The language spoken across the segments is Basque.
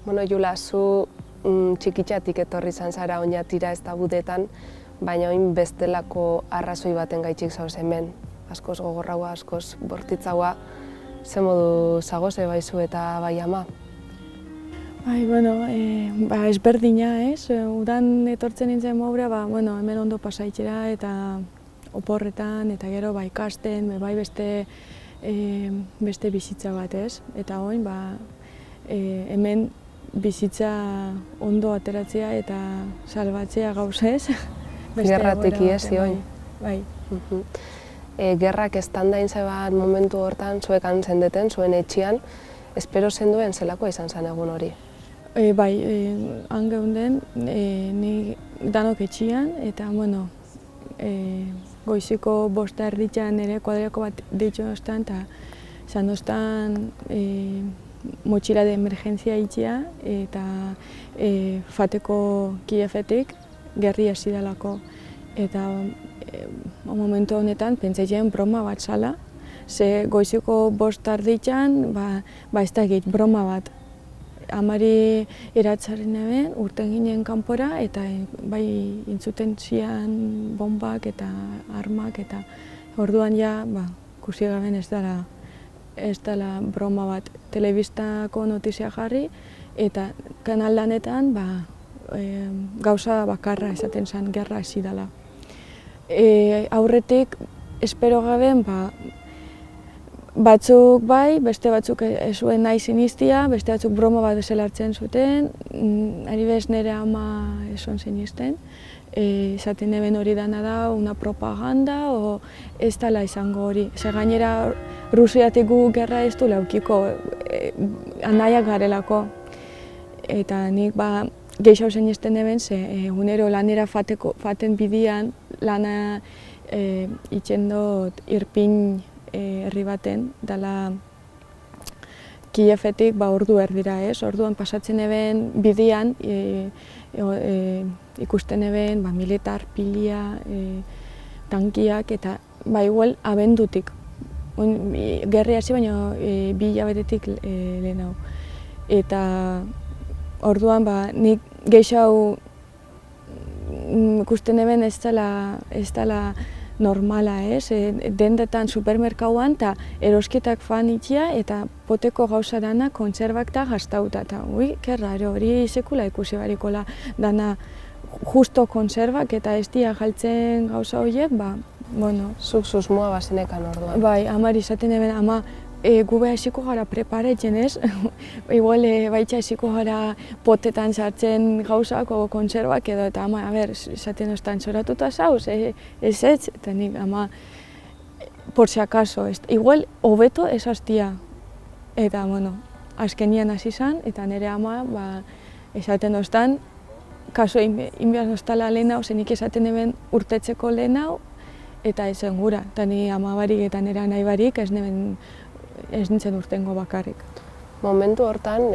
Bueno, Jula, zu txikitxatik etorri izan zara Oñatira ez da budetan, baina oin bestelako arrazoi baten gaitxik zauz hemen. Askoz gogorraua, askoz bortitzaua, ze modu zagoze baizu eta bai ama? Bueno, ezberdina, ez? Udan etortzen nintzen Moura, hemen ondo pasaitxera eta oporretan, eta gero ikasten, bai beste bizitza bat, ez? Eta oin, hemen bizitza ondo ateratzea eta salbatzea gauzez. Gerratik iesi oin. Bai. Gerrak estandain zeban momentu hortan, zuek antzendeten, zuen etxian, espero zenduen zelako izan zen egun hori? Bai, han geunden, ni danok etxian, eta, goiziko 5 erditxan ere kuadriako bat deitxo oztan, eta zan oztan motxila de emergentzia itxia, eta fateko Kiefetik gerri hasi dalako. Eta momentu honetan pentsaitzen broma bat zala, ze goiziko 5 erditxan, ez da egit broma bat. Amari eratzaren eben, urten ginen kanpora, eta bai intzuten zian bombak eta armak, eta orduan ja, ikusi gaben ez dela broma bat. Telebistako notizia jarri, eta kanal lanetan gauza bakarra esaten zen, gerra hasi dela. Aurretik, espero gaben, batzuk bai, beste batzuk ez zuen nahi sinistia, beste batzuk broma bat bezala hartzen zuten, adibidez nire ama ez zuen sinisten, esaten eben hori dana da, una propaganda, o ez dela izango hori. Ze gainera, Rusiatik gu gerra ez du laukiko, anaiak garelako. Eta nik gehiago sinisten eben, ze egunero lanera faten bidian, lana itxen dut Irpin herri baten, dela Kiefetik ordu erdira, ez? Orduan pasatzen eben bidian, ikusten eben militar, pilia, tankiak, eta igual abendutik. Gerri hasi baina 2 hilabetetik lehenago. Eta orduan nik gehiago ikusten eben ez dela normala, ez? Dendetan supermerkauan eta erosketak fan itxia eta poteko gauza dana kontserbak eta gaztauta. Eta kerraro, hori sekula ikusi barikola dana justo kontserbak eta ez dia galtzen gauza horiek, Zuk susmoa bazenekan orduan. Bai, amari izaten eben, ama, gube hasiko gara preparetzen, ez? Igual, baitxa hasiko gara potetan sartzen gauzak o kontserbak edo, eta ama, esaten oztan zoratuta zauz, ez, eta nik, ama, por si acaso, igual, hobeto ez hastia. Eta, azkenian hasi zan, eta nire ama, esaten oztan, kaso inbiaz nostala lehen hau, zenik esaten eben urtetzeko lehen hau, eta ez zen gura, eta ni ama barik eta nire nahi barik ez nintzen urtengo bakarrik. Momentu hortan,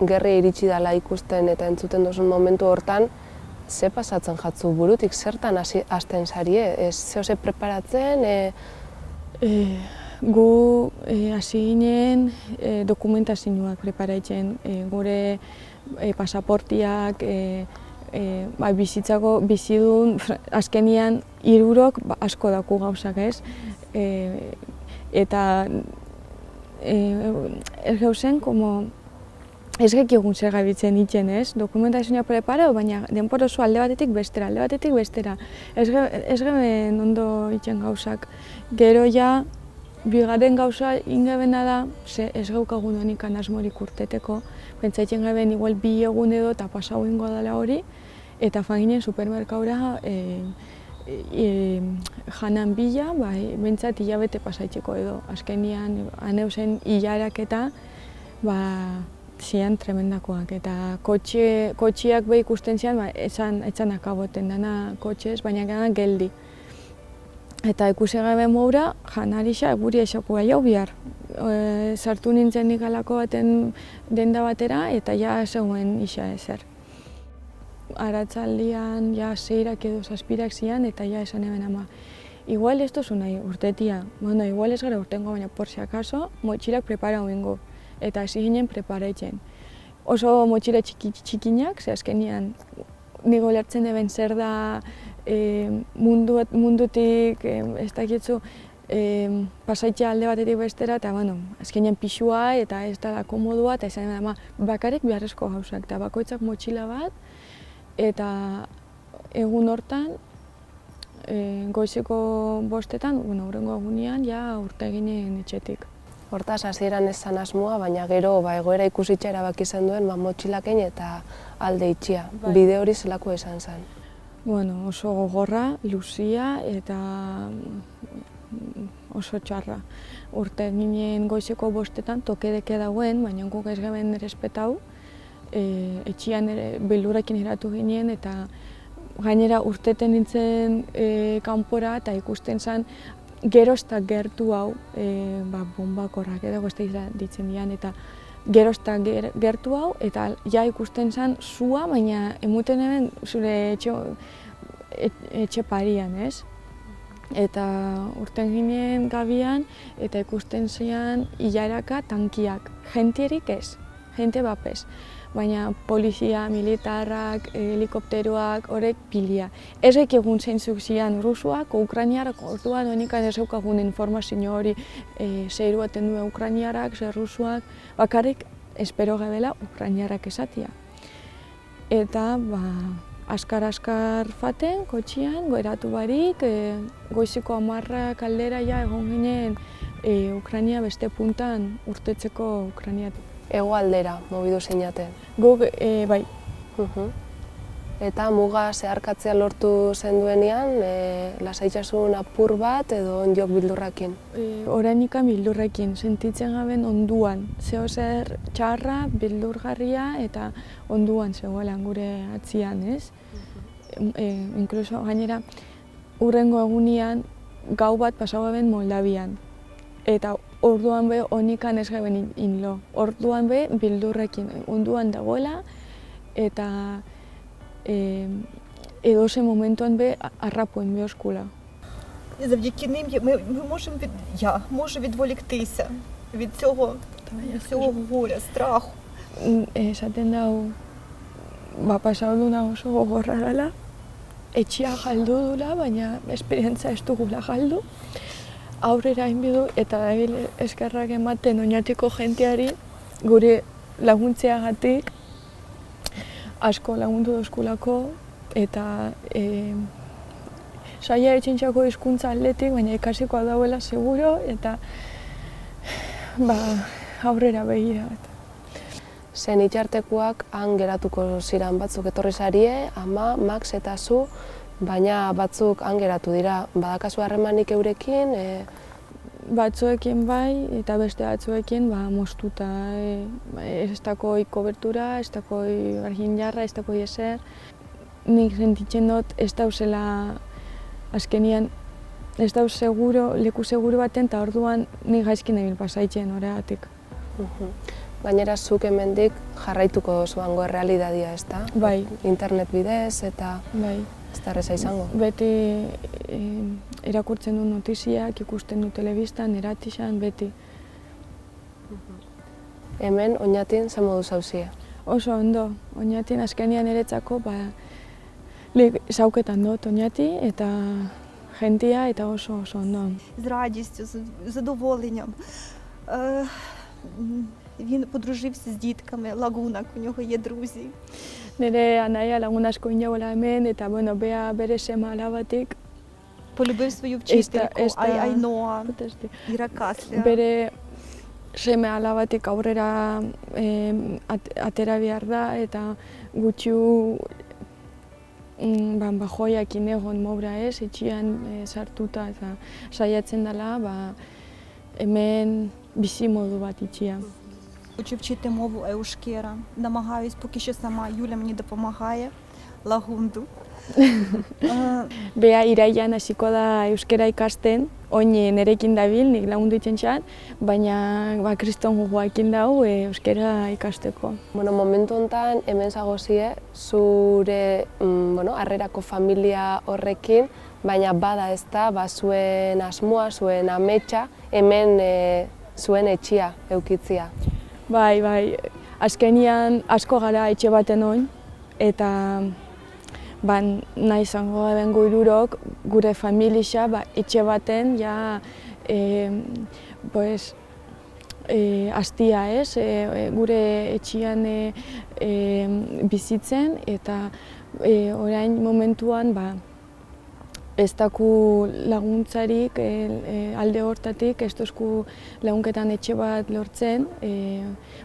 gerri iritsi dela ikusten eta entzuten duzun momentu hortan, ze pasatzen jatzu burutik, zertan hasten zarie? Zehose preparatzen? Gu hasi ginen dokumentazioak preparatzen, gure pasaportiak, bizitzako bizidun, azkenian 3 asko daku gauzak, ez? Eta ez gauzen, ez gekiagun zer gabitzen itxen, ez? Dokumentazioa preparau, baina denpora oso alde batetik bestera. Ez gaben ondo itxen gauzak. Gero ja, bigarren gauza ingebena da, ze ez gaukagun honikan asmorik urteteko, pentsaitzen gaben igual 2 egun edo eta pasau ingo dela hori, eta fanginen supermerkaura janan bila, bentsat hilabete pasaitzeko edo. Azkenian, aneuzen hilarak eta zian tremendakoak. Eta kotxiak ikusten zian, etzan akaboten dana kotxez, baina gana geldi. Eta ikusi gabe Moura, janarixa, guri esako jau bihar. Sartu nintzen ikalako baten denda batera, eta ja zegoen isa ezer. Aratzaldian, ja 6 edo 7 zian, eta ja esan eben ama. Igual ez duzu nahi urtetia, igual ez gara urtengo, baina por si acaso, motxilak preparau ingo. Eta hasi ginen preparatzen. oso motxila txikinak, ze azkenean nigo lertzen deben zer da mundutik, ez dakitzu, pasaitzea alde batetik bestera, eta azkenean pixua eta ez da komodua, eta izan ama bakarrik beharrezko gauzak, eta bakoitzak motxila bat, eta egun hortan, goizeko 5etan, hurrengo egunean, ja urte ginen etxetik. Hortaz, hasieran ez zan asmoa, baina gero egoera ikusitza erabaki zen duen motxilakein eta alde itxia. Bide hori zelako izan zen? Oso gogorra, luzia eta oso txarra. Urte ginen goizeko 5etan tokedeke dagoen, baina guk ez gaben errespetau. Etxian beldurrekin eratu ginen eta gainera urteten nintzen kanpora eta ikusten zen gero ez da gertu hau, bombakorrak edo guzti ditzen dian, eta gero ez da gertu hau, eta ja ikusten zen zua, baina emuten eben zure etxe parian, ez? Eta urten ginen gabian, eta ikusten zean hilaraka tankiak, jentierik ez, jente bapez. Baina polizia, militarrak, helikopteroak, horrek pilia. Ezek egun zeintzuk zian rusuak, ukrainiarak, orduan honikan ez eukagun informazio hori zeiru baten du ukrainiarak, zer rusuak, bakarrik espero gebela ukrainiarak esatia. Eta askar faten, kotxian, goeratu barik, goiziko 10 aldera ja egon ginen Ukrainia beste puntan urtetzeko Ukrainiatik. Hegoaldera mobidu zeinaten? Guk, bai. Eta muga zeharkatzea lortu zenduenean, lasaitasun apur bat edo ondiok bildurrakin? Orainikan bildurrakin, sentitzen gaben onduan. Zeo zer txarra, bildurgarria eta onduan zegoelan gure atzian, ez? Inkluso gainera, hurrengo egunean gau bat pasau gaben Moldavian. Eta orduan be honikan ez gaben inlo. Orduan be bildurrekin onduan dagoela eta edoze momentuan be harrapuen bioskula. Завдяки ним я можу відволіктися від цього горя, страху. Esaten dau, pasau duna oso gogorra dela, etxia galdu dula, baina esperientza ez dugula galdu. Aurrera inbidu eta dabil eskerrak ematen oinatiko jenteari gure laguntzeagatik asko lagundu dozkulako eta saia etxintxako hizkuntza aldetik, baina ikasikoa dauela seguro eta aurrera begira. Zen itxartekuak han geratuko ziren batzuk etorri zarie, ama, Max eta zu, baina batzuk han geratu dira. Badakazu harremanik eurekin? Batzuekin bai, eta beste batzuekin moztuta. Ez dako kobertura, ez dako argin jarra, ez dako ezer. Nik sentitzen dut ez dauzela azkenian, ez dauz leku seguro baten, eta orduan nik gaizkin ebil pasaitzen horregatik. Gainera zuk hemendik jarraituko dozuango errealidadia, ez da? Bai. Internet bidez eta bai. Ez da erreza izango? Beti irakurtzen du notiziak, ikusten du telebistan, eratixan, beti. Hemen, Oñatin, ze modu zauzie? Oso ondo. Oñatin azkenean eretzako, zauketan dut Oñati eta jentia eta oso ondo. З радістю, з задоволенням. Він подружився з дітками, Лагунак, у нього є друзі. Nire anaia lagun asko inagoela hemen, eta bea bere sema alabatik. Полюбив свою вчительку, Айноа, Іра Касля. Bere seme alabatik aurrera atera behar da, eta gutxiu joiakin egon mobra ez, etxian sartuta eta saiatzen dela, hemen bizi modu bat itxia. Хочу вчити мову еушкера. Намагаюсь, поки що сама. Юля мені допомагає. Лагунду. Bea iraian hasiko da euskera ikasten, oin nerekin dabil, nik lagundu itxentxan, baina kriston gogoakin dau euskera ikasteko. Momentu honetan hemen zagozie, zure harrerako familia horrekin, baina bada ez da, zuen asmoa, zuen ametsa, hemen zuen etxia eukitzia. Bai, azkenian asko gara etxe baten oin, eta nahi izango gaben hirurok gure familia etxe baten ja hastia ez, gure etxean bizitzen, eta orain momentuan ez daku laguntzarik alde hortatik, ez duzku lagunketan etxe bat lortzen,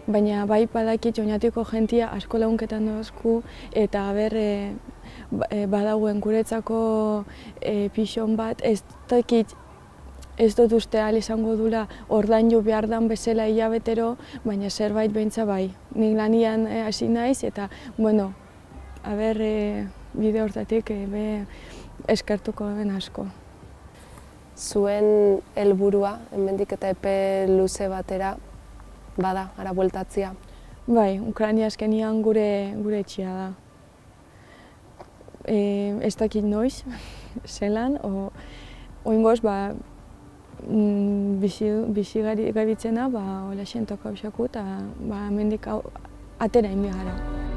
baina bai badakit oinatiko jentia asko lagunketan duzku, eta badauen guretzako pixon bat, ez dut uste ahal izango dula ordaindu behar dan bezala hilabetero, baina zerbait behintza bai. Nik lanian hasi naiz, eta, bueno, bide hortatik eskertuko den asko. Zuen helburua, hemendik eta epe luze batera, bada, ara bueltatzea? Bai, Ukraina azkenian gure etxea da. Ez dakit noiz, zelan, oingoz, bizi gabitzena, hola xentok hausaku, eta hemendik atera inbigara.